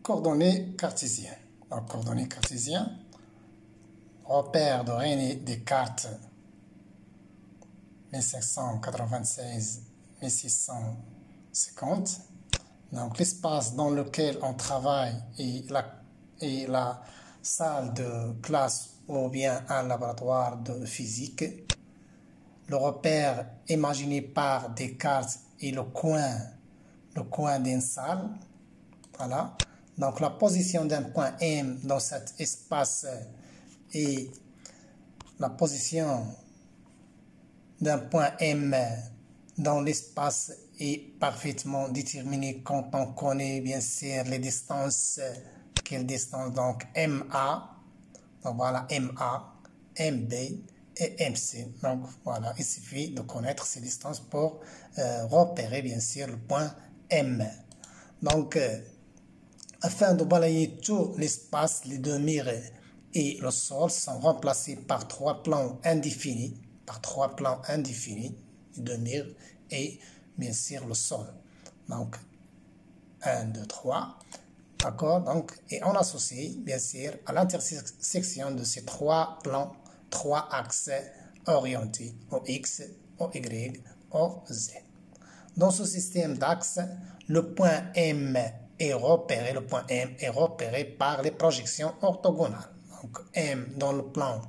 coordonnées cartésiennes. Donc, coordonnées cartésiennes, repère de René Descartes, 1596-1650. Donc, l'espace dans lequel on travaille et la salle de classe ou bien un laboratoire de physique. Le repère imaginé par Descartes est le coin d'une salle. Voilà. Donc, la position d'un point M dans cet espace et la position d'un point M dans l'espace est parfaitement déterminée quand on connaît bien sûr les distances. Quelle distance? Donc, MA. Donc, voilà, MA, MB et MC. Donc, voilà, il suffit de connaître ces distances pour repérer bien sûr le point M. Donc, afin de balayer tout l'espace, les deux murs et le sol sont remplacés par trois plans indéfinis, les deux murs et bien sûr le sol. Donc, 1, 2, 3. D'accord? Donc, et on associe bien sûr à l'intersection de ces trois plans, trois axes orientés au X, au Y, au Z. Dans ce système d'axes, le point M est repéré par les projections orthogonales. Donc, M dans le plan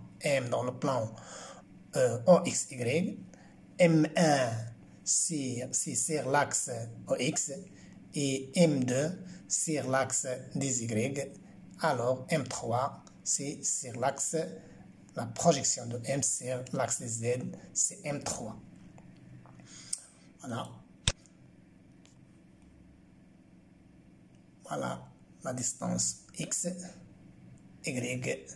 OXY, M1 c'est sur l'axe OX et M2 sur l'axe des Y. Alors M3 c'est sur l'axe, la projection de M sur l'axe des Z, c'est M3. Voilà. Voilà la distance X, Y,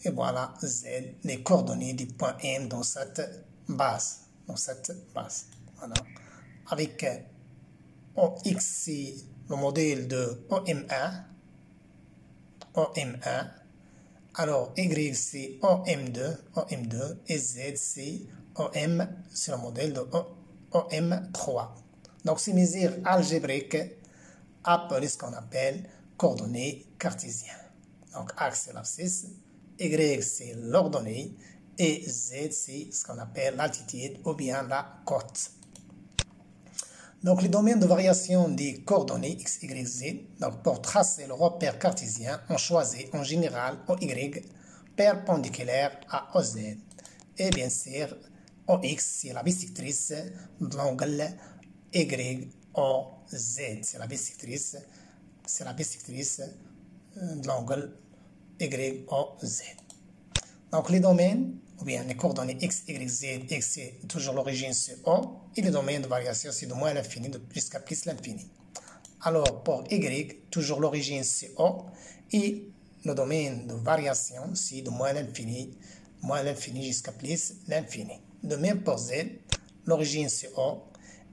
et voilà Z, les coordonnées du point M dans cette base. Voilà. Avec OX, c'est le modèle de OM1. Alors Y, c'est OM2, et Z, c'est c'est le modèle de OM3. Donc, ces mesures algébriques appelées ce qu'on appelle coordonnées cartésiennes. Donc, axe, c'est l'abscisse, Y, c'est l'ordonnée, et Z, c'est ce qu'on appelle l'altitude ou bien la côte. Donc, les domaines de variation des coordonnées X, Y, Z. Donc, pour tracer le repère cartésien, on choisit en général OY perpendiculaire à OZ. Et bien sûr, OX, c'est la bisectrice de l'angle YOZ. C'est la bisectrice de l'angle YOZ. Donc, les domaines, ou bien les coordonnées X, Y, Z, X, c'est toujours l'origine c'est O, et les domaines de variation, c'est de moins l'infini jusqu'à plus l'infini. Alors, pour Y, toujours l'origine c'est O, et le domaine de variation, c'est de moins l'infini jusqu'à plus l'infini. De même pour Z, l'origine c'est O,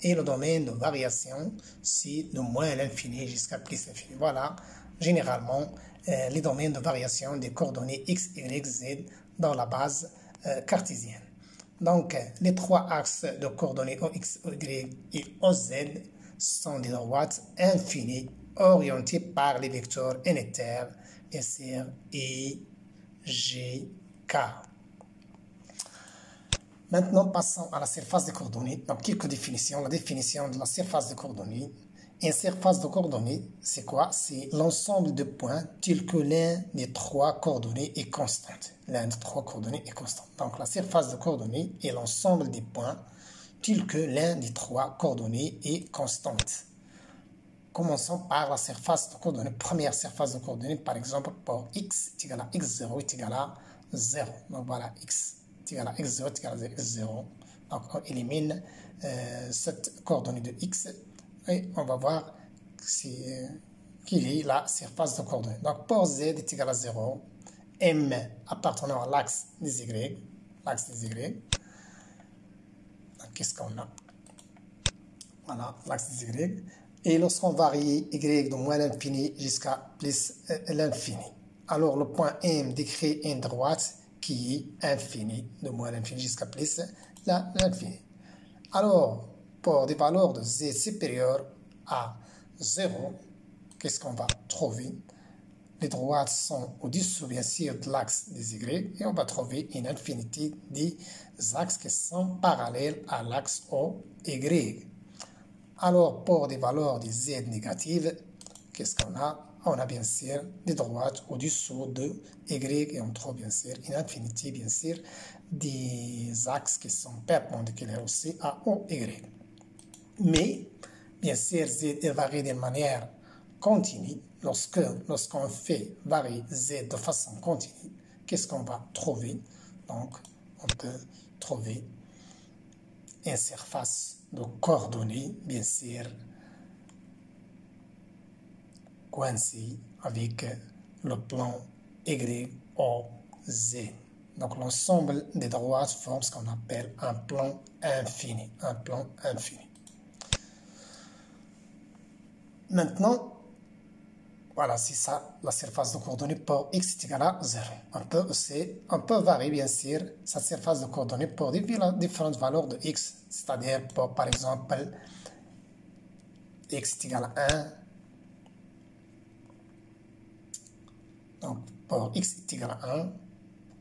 et le domaine de variation, c'est de moins l'infini jusqu'à plus l'infini. Voilà, généralement, les domaines de variation des coordonnées X, Y, Z dans la base cartésienne. Donc, les trois axes de coordonnées OX, OY et OZ sont des droites infinies orientées par les vecteurs unitaires, bien sûr, I, J, K. Maintenant, passons à la surface des coordonnées. Donc, quelques définitions. La définition de la surface des coordonnées. Une surface de coordonnées, c'est quoi? C'est l'ensemble de points tels que l'un des trois coordonnées est constante. Donc, la surface de coordonnées est l'ensemble des points tels que l'un des trois coordonnées est constante. Commençons par la surface de coordonnées. Première surface de coordonnées, par exemple, pour x est égal à x0 est égal à 0. Donc, voilà, x est égal à x0 est égal à x0. Donc, on élimine cette coordonnée de x. Et on va voir quelle est la surface de coordonnées. Donc, pour z est égal à 0, m appartenant à l'axe des y, qu'est-ce qu'on a? Voilà, l'axe des y. Et lorsqu'on varie y de moins l'infini jusqu'à plus l'infini. Alors, le point M décrit une droite qui est infinie, de moins l'infini jusqu'à plus l'infini. Alors, pour des valeurs de z supérieures à 0, qu'est-ce qu'on va trouver? Les droites sont au-dessous, bien sûr, de l'axe des Y, et on va trouver une infinité des axes qui sont parallèles à l'axe OY. Alors, pour des valeurs de Z négatives, qu'est-ce qu'on a? On a bien sûr des droites au-dessous de Y, et on trouve bien sûr une infinité, bien sûr, des axes qui sont perpendiculaires aussi à OY. Mais, bien sûr, Z varie de manière continue. Lorsqu'on fait varier Z de façon continue, qu'est-ce qu'on va trouver? Donc, on peut trouver une surface de coordonnées, bien sûr, coincée avec le plan YOZ. Donc, l'ensemble des droites forme ce qu'on appelle un plan infini. Un plan infini. Maintenant, voilà, c'est ça, la surface de coordonnées pour x est égal à 0. On peut varier, bien sûr, cette surface de coordonnées pour différentes valeurs de x. C'est-à-dire, par exemple, x est égal à 1. Donc, pour x est égal à 1,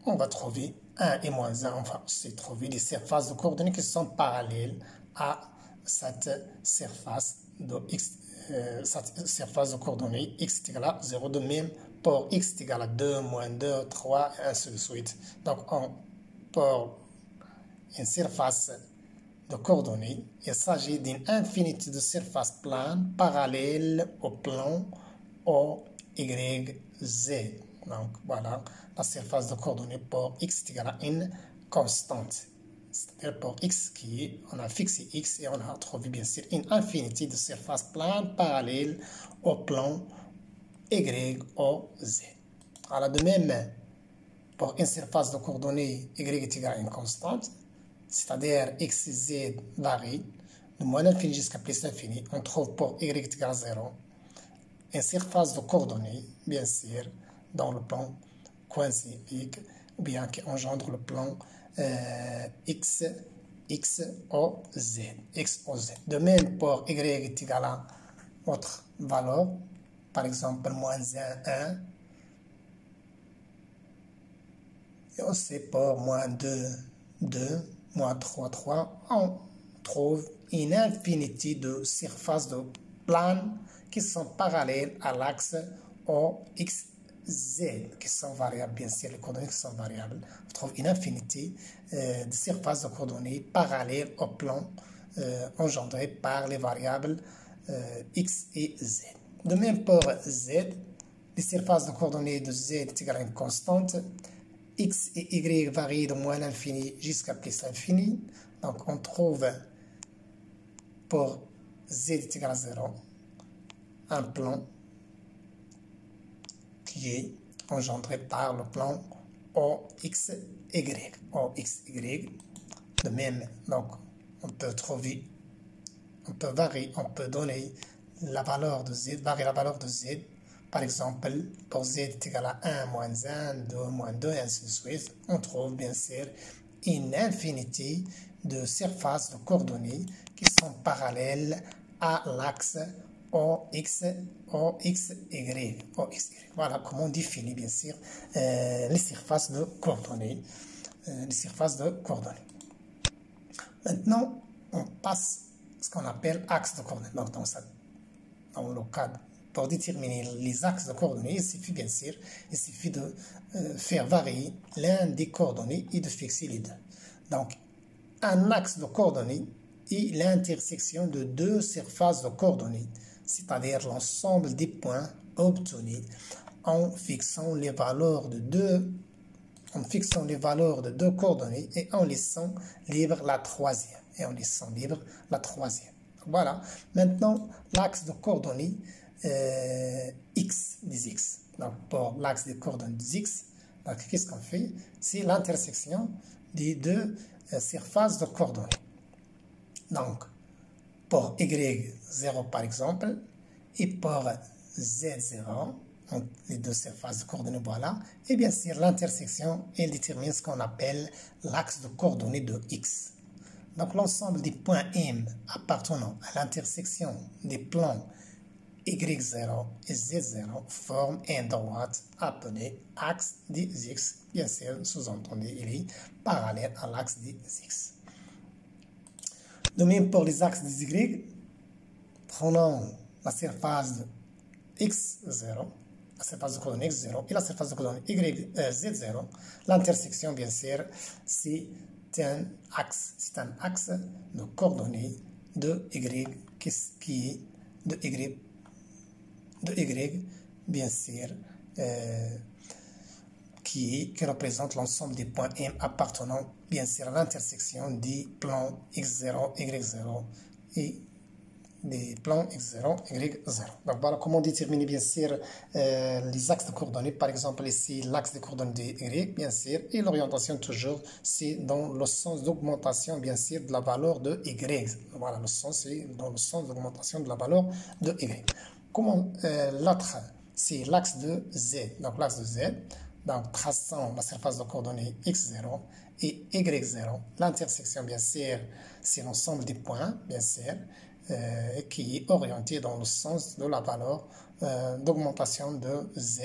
on va trouver 1 et moins 1. On va aussi trouver des surfaces de coordonnées qui sont parallèles à cette surface de x. Cette surface de coordonnées x est égal à 0, de même pour x est égal à 2, moins 2, 3, et ainsi de suite. Donc, pour une surface de coordonnées, il s'agit d'une infinité de surfaces planes parallèles au plan OYZ. Donc, voilà la surface de coordonnées pour x est égal à une constante. C'est-à-dire pour x on a fixé x et on a trouvé bien sûr une infinité de surfaces planes parallèles au plan YOZ. Alors de même, pour une surface de coordonnées y est égal à une constante, c'est-à-dire x et z varient de moins l'infini jusqu'à plus l'infini, on trouve pour y est égal à 0 une surface de coordonnées, bien sûr, dans le plan coincifique, ou bien qui engendre le plan XOZ. De même, pour y est égal à autre valeur, par exemple, moins 1, 1, et aussi pour moins 2, 2, moins 3, 3, on trouve une infinité de surfaces de planes qui sont parallèles à l'axe OXZ, qui sont variables, bien sûr, les coordonnées qui sont variables. On trouve une infinité de surfaces de coordonnées parallèles au plan engendré par les variables X et Z. De même pour Z, les surfaces de coordonnées de Z est égale à une constante. X et Y varient de moins l'infini jusqu'à plus l'infini. Donc on trouve pour Z est égal à 0 un plan qui est engendré par le plan OXY. OXY. De même, donc, on peut trouver, on peut varier, on peut donner la valeur de Z, varier la valeur de Z. Par exemple, pour Z est égal à 1, moins 1, 2, moins 2, et ainsi de suite. On trouve bien sûr une infinité de surfaces de coordonnées qui sont parallèles à l'axe OXY. Voilà comment on définit bien sûr les surfaces de coordonnées. Maintenant, on passe à ce qu'on appelle axe de coordonnées. Donc, dans le cadre, pour déterminer les axes de coordonnées, il suffit de faire varier l'un des coordonnées et de fixer les deux. Donc, un axe de coordonnées est l'intersection de deux surfaces de coordonnées, c'est-à-dire l'ensemble des points obtenus en fixant les valeurs de deux coordonnées et en laissant libre la troisième. Voilà. Maintenant, l'axe de coordonnées x des x. Donc, pour l'axe de coordonnées des x, qu'est-ce qu'on fait? C'est l'intersection des deux surfaces de coordonnées. Donc, pour y0 par exemple, et pour z0, donc les deux surfaces de coordonnées, voilà. Et bien sûr, l'intersection, elle détermine ce qu'on appelle l'axe de coordonnées de x. Donc, l'ensemble des points M appartenant à l'intersection des plans Y0 et Z0 forment une droite appelée axe des X. Bien sûr, sous-entendu, il est parallèle à l'axe des X. De même pour les axes des Y, prenons la surface de X0, la surface de coordonnées X0 et la surface de coordonnées Z0. L'intersection, bien sûr, c'est un axe de coordonnées de Y qui est de Y, bien sûr, qui représente l'ensemble des points M appartenant, bien sûr, à l'intersection des plans X0, Y0 et des plans X0, Y0. Donc voilà comment déterminer, bien sûr, les axes de coordonnées. Par exemple, ici, l'axe de coordonnées de Y, bien sûr, et l'orientation toujours, c'est dans le sens d'augmentation, bien sûr, de la valeur de Y. Voilà, le sens, c'est dans le sens d'augmentation de la valeur de Y. Comment l'autre, c'est l'axe de Z. Donc l'axe de Z, donc traçant la surface de coordonnées X0 et Y0. L'intersection, bien sûr, c'est l'ensemble des points, bien sûr, qui est orienté dans le sens de la valeur d'augmentation de Z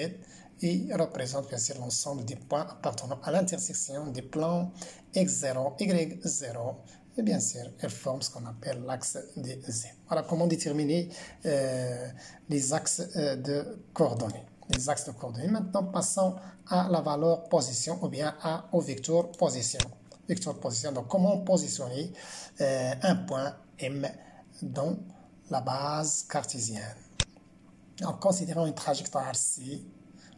et représente bien sûr l'ensemble des points appartenant à l'intersection des plans X0, Y0 et bien sûr elle forme ce qu'on appelle l'axe de Z. Voilà comment déterminer les axes de coordonnées. Les axes de coordonnées. Maintenant passons à la valeur position ou bien au vecteur position. Vecteur position, donc comment positionner un point M dans la base cartésienne. En considérant une trajectoire C,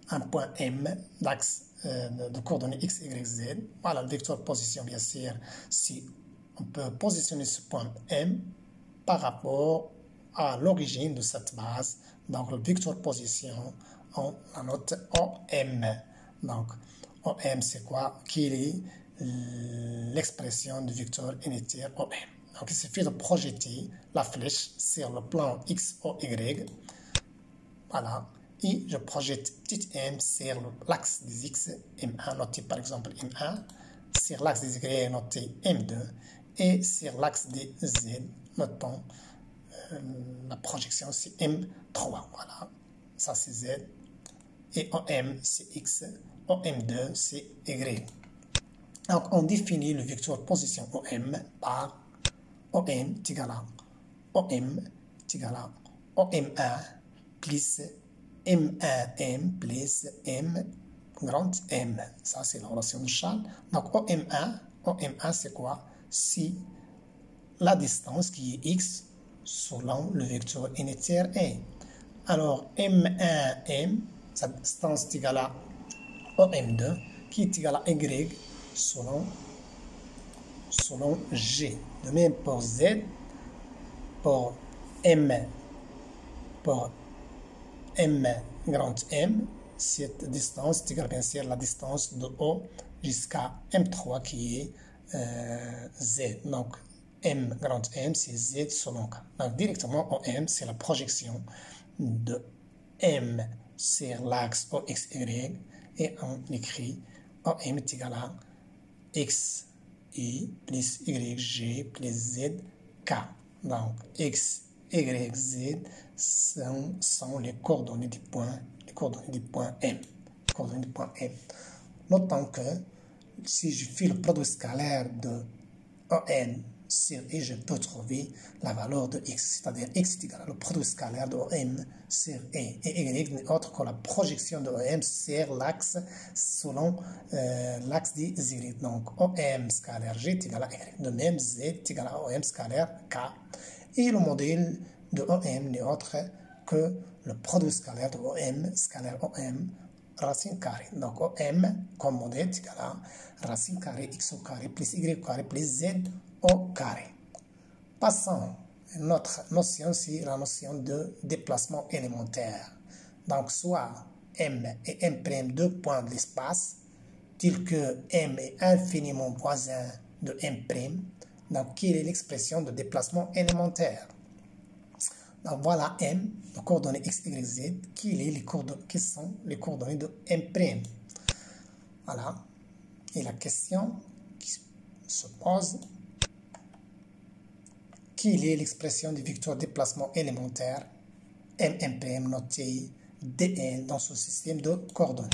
un point M d'axe de coordonnées X, Y, Z, voilà le vecteur position, bien sûr, si on peut positionner ce point M par rapport à l'origine de cette base, donc le vecteur position, on la note OM. Donc, OM, c'est quoi? Quelle est l'expression du vecteur unitaire OM? Donc, il suffit de projeter la flèche sur le plan X ou Y. Voilà. Et je projette petit m sur l'axe des X, M1 noté par exemple M1, sur l'axe des Y noté M2, et sur l'axe des Z, notons la projection c'est M3. Voilà. Ça c'est Z. Et OM c'est X, OM2 c'est Y. Donc, on définit le vecteur position OM par OM est égal à OM est égal à OM1 plus M1M plus M grand M. Ça, c'est la relation de Charles. Donc, OM1 c'est quoi? C'est la distance qui est X selon le vecteur unitaire A. Alors, M1M, sa distance est égale à OM2, qui est égal à Y selon G. De même pour Z, pour M grand M, cette distance est égale bien sûr à la distance de O jusqu'à M3 qui est Z. Donc M grand M c'est Z selon K. Donc directement OM c'est la projection de M sur l'axe OXY et on écrit OM est égal à X I plus YG plus ZK. Donc X, Y, Z sont les coordonnées du point, M. Notons que si je fais le produit scalaire de OM sur I, je peux trouver la valeur de X, c'est-à-dire X est égal au produit scalaire de OM sur I. Et Y n'est autre que la projection de OM sur l'axe selon l'axe des Y. Donc OM scalaire G est égal à Y. De même, Z est égal à OM scalaire K. Et le modèle de OM n'est autre que le produit scalaire de OM scalaire OM racine carrée. Donc OM comme modèle est égal à racine carrée X au carré plus Y au carré plus Z au carré. Passons à notre notion, c'est la notion de déplacement élémentaire. Donc soit M et M', deux points de l'espace, tels que M est infiniment voisin de M'. Donc quelle est l'expression de déplacement élémentaire? Donc voilà M, les coordonnées X, Y, Z, qui sont les coordonnées de M'. Voilà. Et la question qui se pose, quelle est l'expression du vecteur déplacement élémentaire M' noté dn dans ce système de coordonnées.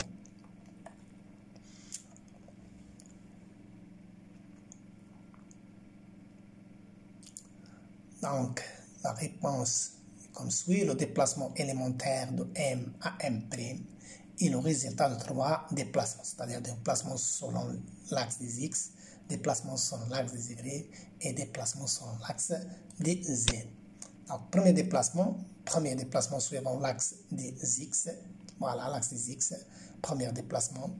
Donc, la réponse est comme suit. Le déplacement élémentaire de M à M' est le résultat de 3 déplacements, c'est-à-dire déplacements selon l'axe des X, déplacements selon l'axe des Y et déplacements selon l'axe des Z. Donc, premier déplacement suivant l'axe des X. Voilà, l'axe des X. Premier déplacement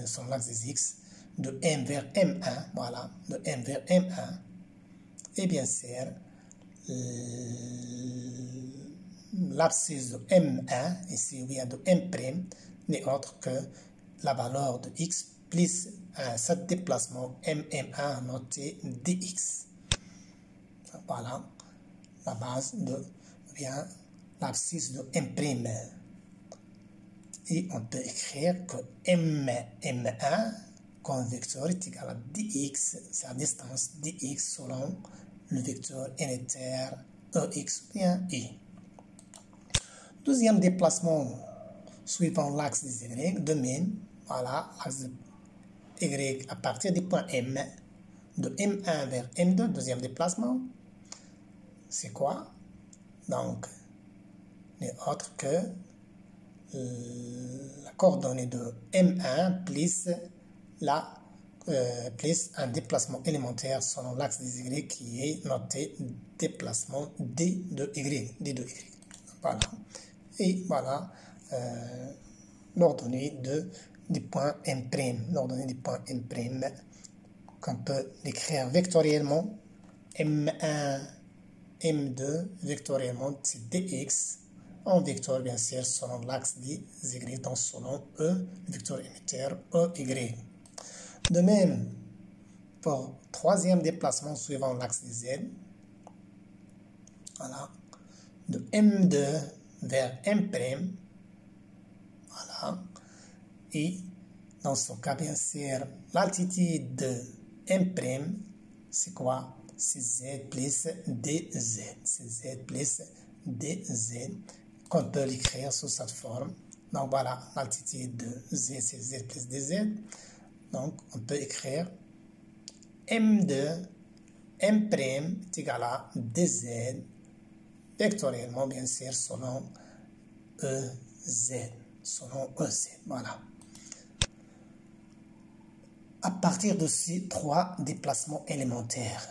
selon l'axe des X de M vers M1. Voilà, de M vers M1. Et bien sûr, l'abscisse de M1, ici ou bien de M', n'est autre que la valeur de X plus ce déplacement M1 noté dx. Voilà la base de bien l'abscisse de M'. Et on peut écrire que M1 comme vecteur est égal à dx, c'est la distance dx selon le vecteur unitaire EX bien I. Deuxième déplacement suivant l'axe des Y, de même, voilà, l'axe de Y à partir du point M, de M1 vers M2, deuxième déplacement, c'est quoi? Donc, n'est autre que la coordonnée de M1 plus plus un déplacement élémentaire selon l'axe des Y qui est noté déplacement D de Y. Voilà. Et voilà l'ordonnée du point M'. L'ordonnée du point M' qu'on peut l'écrire vectoriellement. M1, M2, vectoriellement, c'est dx. En vecteur, bien sûr, selon l'axe des Y, donc selon E, le vecteur émetteur EY. De même, pour troisième déplacement suivant l'axe des Z, voilà, de M2 vers M', voilà, et dans ce cas, bien sûr, l'altitude de M', c'est quoi? C'est Z plus DZ. C'est Z plus DZ, qu'on peut l'écrire sous cette forme. Donc voilà, l'altitude de Z, c'est Z plus DZ. Donc, on peut écrire M2, M' est égal à DZ, vectoriellement, bien sûr, selon EZ. Selon EZ, voilà. À partir de ces 3 déplacements élémentaires,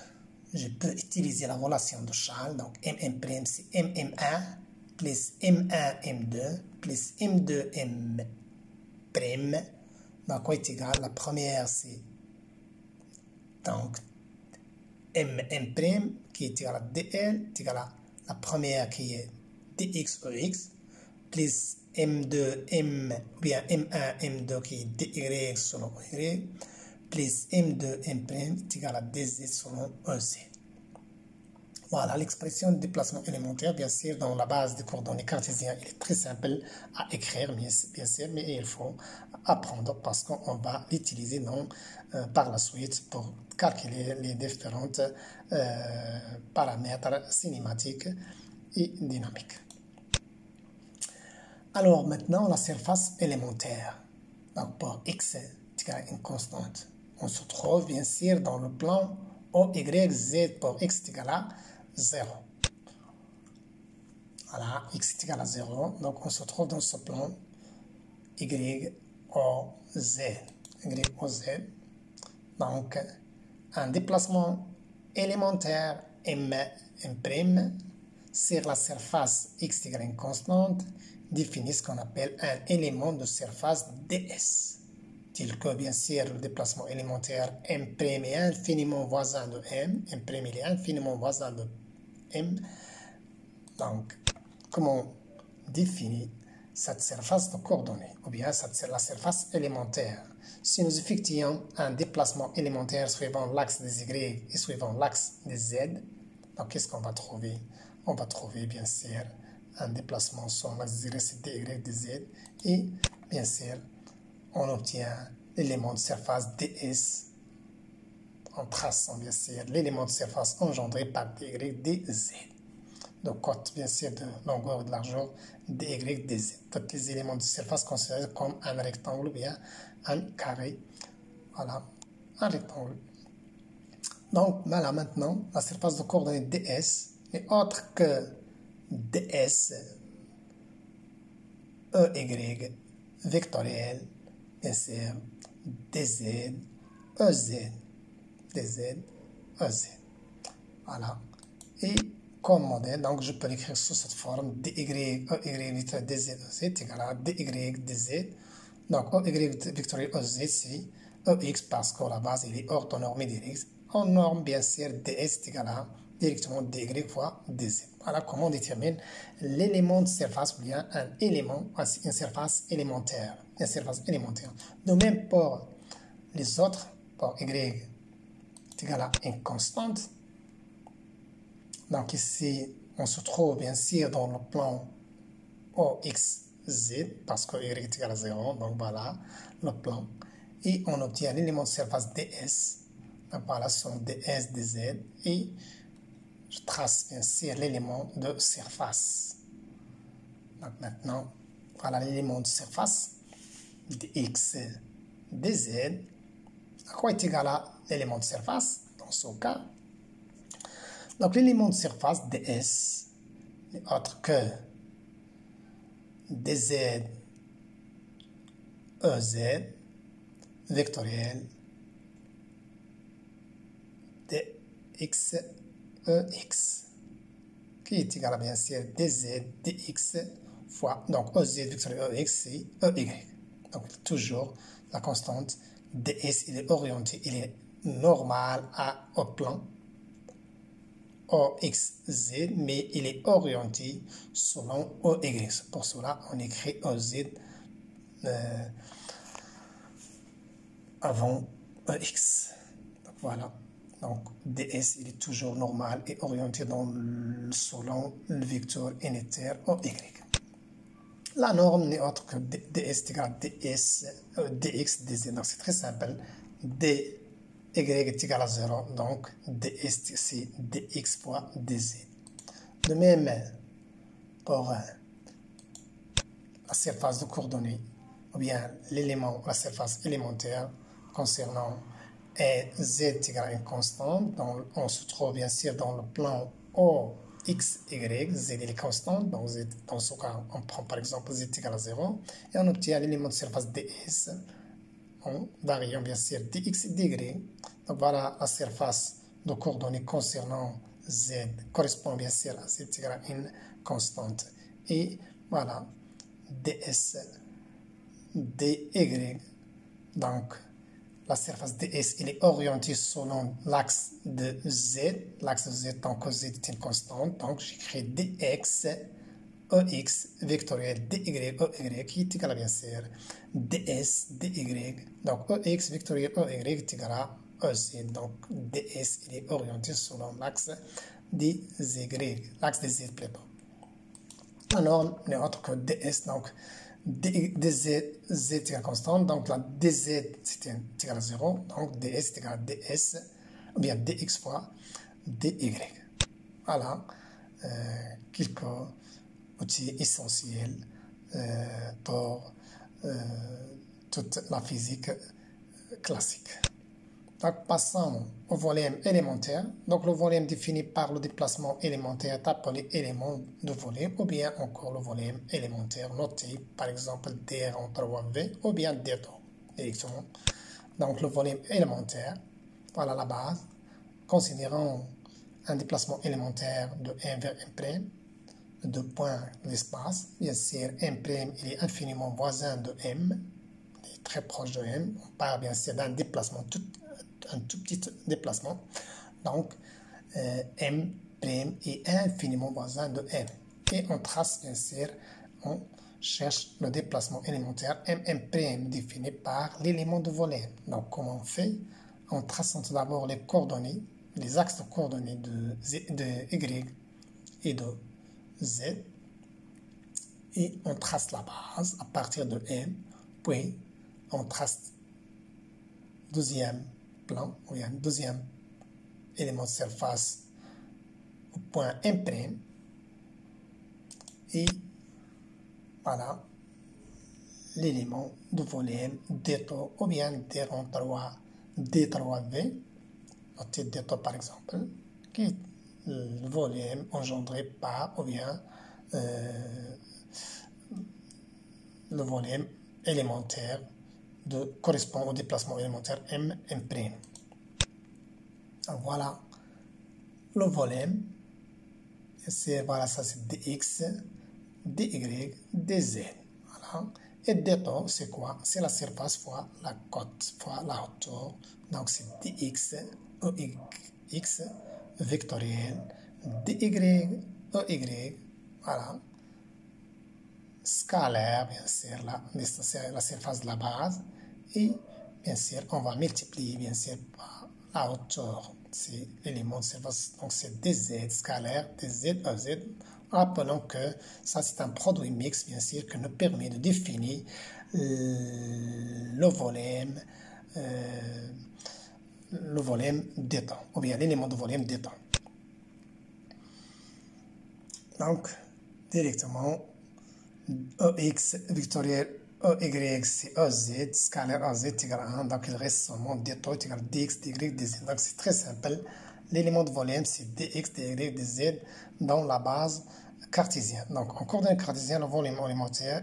je peux utiliser la relation de Charles. Donc, M', c'est M1 plus M1, M2 plus M2, M'. Donc, quoi est égal? La première, c'est donc M' qui est égal à DL, est égal à la première qui est DXEX, plus M2, M, ou bien M1, M2 qui est DY selon Y, plus M2, M' est égal à DZ selon EZ. Voilà l'expression de déplacement élémentaire, bien sûr, dans la base des coordonnées cartésiennes. Il est très simple à écrire, bien sûr, mais il faut apprendre parce qu'on va l'utiliser par la suite pour calculer les différents paramètres cinématiques et dynamiques. Alors maintenant, la surface élémentaire. Donc pour x égale une constante. On se trouve bien sûr dans le plan OYZ pour x égale à 0. Voilà, x est égal à 0. Donc, on se trouve dans ce plan YOZ. YOZ. Donc, un déplacement élémentaire M' sur la surface x égale une constante définit ce qu'on appelle un élément de surface ds. Tel que, bien sûr, le déplacement élémentaire M' est infiniment voisin de M. M' il est infiniment voisin de M. Donc, comment on définit cette surface de coordonnées, ou bien la surface élémentaire? Si nous effectuons un déplacement élémentaire suivant l'axe des Y et suivant l'axe des Z, donc qu'est-ce qu'on va trouver? On va trouver, bien sûr, un déplacement sur l'axe des Y, c'est DY, DZ, et bien sûr, on obtient l'élément de surface ds en traçant bien sûr l'élément de surface engendré par dy dz. de côte, bien sûr, de longueur et de largeur, dy, dz. Tous les éléments de surface considérés comme un rectangle ou bien un carré. Voilà, un rectangle. Donc, voilà maintenant, la surface de coordonnées ds n'est autre que ds, ey, vectoriel, bien sûr, dz, ez, dz, ez. Voilà. Et comme modèle, donc je peux l'écrire sous cette forme, dy, ey, dz, ez est égal à dy, dz. Donc, ey vectoriel ez, c'est ex parce que la base il est orthonormé direct. On norme bien sûr ds est égal à directement dy fois dz. Voilà comment on détermine l'élément de surface ou bien un élément, une surface élémentaire. Une surface élémentaire. De même pour les autres, pour y est égal à une constante. Donc ici, on se trouve bien sûr dans le plan OXZ, parce que y est égal à 0, donc voilà le plan. Et on obtient l'élément de surface ds. Donc voilà, son ds, dz. Et je trace bien sûr l'élément de surface. Donc maintenant, voilà l'élément de surface dx, dz. À quoi est égal à l'élément de surface dans ce cas? Donc l'élément de surface ds n'est autre que dz, ez, vectoriel, dx, ex, qui est égal à bien sûr dz, dx fois, donc ez vectoriel ex, c'est ey. Donc toujours la constante ds, il est orienté, il est normal au plan OXZ, mais il est orienté selon OY. Pour cela, on écrit OZ avant EX. Donc voilà. Donc DS, il est toujours normal et orienté selon le vecteur unitaire OY. La norme n'est autre que ds est égal à dx, dz. Donc c'est très simple. dy est égal à 0, donc ds c'est dx fois dz. De même, pour la surface de coordonnées, ou bien l'élément, la surface élémentaire concernant z est égal à une constante, donc on se trouve bien sûr dans le plan O, x, y, z est constante, donc z, dans ce cas, on prend par exemple z est égal à 0, et on obtient l'élément de surface ds, en variant bien sûr dx et dy. Donc voilà la surface de coordonnées concernant z correspond bien sûr à z égale à une constante. Et voilà ds, dy. Donc la surface ds il est orientée selon l'axe de z. L'axe de z, donc z est une constante. Donc j'écris dx, ex vectoriel dy, ey qui est égal à bien sûr ds, dy. Donc ex vectoriel ey est égal à EZ. Donc ds il est orienté selon l'axe des y, l'axe des z plutôt. La norme n'est autre que ds, donc dz est égal à constante, donc la dz c'est égal à 0, donc ds est égal à ds, ou bien dx fois dy. Voilà quelques outils essentiels pour toute la physique classique. Donc, passons au volume élémentaire. Donc, le volume défini par le déplacement élémentaire est appelé élément de volume, ou bien encore le volume élémentaire noté, par exemple, d en 3v, ou bien d directement. Donc, le volume élémentaire, voilà la base. Considérons un déplacement élémentaire de 1 vers 1', de 2 points de l'espace. Bien sûr, 1', il est infiniment voisin de m, il est très proche de m. On parle bien sûr d'un déplacement un tout petit déplacement. Donc, M' est infiniment voisin de M. Et on trace, bien sûr, on cherche le déplacement élémentaire M' défini par l'élément de volume. Donc, comment on fait? On trace tout d'abord les coordonnées, les axes de coordonnées de Y et de Z. Et on trace la base à partir de M. Puis, on trace deuxième plan, où il y a un deuxième élément de surface au point M', et voilà l'élément de volume D2 ou bien D3V, noté D2 par exemple, qui est le volume engendré par ou bien le volume élémentaire correspond au déplacement élémentaire M'. Voilà le volume. Voilà, ça c'est dx, dy, dz. Voilà. Et d2, c'est quoi? C'est la surface fois la cote fois la hauteur. Donc c'est dx, x vectoriel, dy, ey. Voilà. Scalaire, bien sûr, c'est la surface de la base. Et bien sûr, on va multiplier bien sûr par la hauteur. C'est l'élément de surface. Donc c'est dz scalaire, dz, ez. Rappelons que ça c'est un produit mixte, bien sûr, qui nous permet de définir le volume d'état, ou bien l'élément de volume d'état. Donc, directement, EX vectoriel EY c'est EZ, scalaire EZ égale 1, donc il reste seulement d'état égale dx, dy, dz. Donc c'est très simple. L'élément de volume c'est dx, dy, dz dans la base cartésienne. Donc en coordonnées cartésiennes, le volume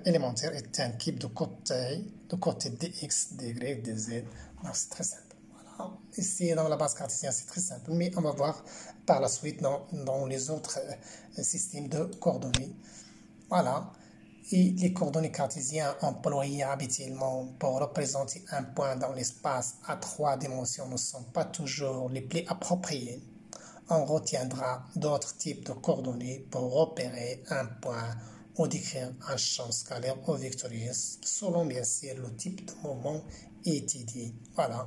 élémentaire est un cube de côté dx, dy, dz. Donc c'est très simple. Voilà. Ici dans la base cartésienne c'est très simple, mais on va voir par la suite dans les autres systèmes de coordonnées. Voilà. Et les coordonnées cartésiennes employées habituellement pour représenter un point dans l'espace à 3 dimensions ne sont pas toujours les plus appropriées. On retiendra d'autres types de coordonnées pour repérer un point ou décrire un champ scalaire ou vectoriel selon bien sûr le type de mouvement étudié. Voilà.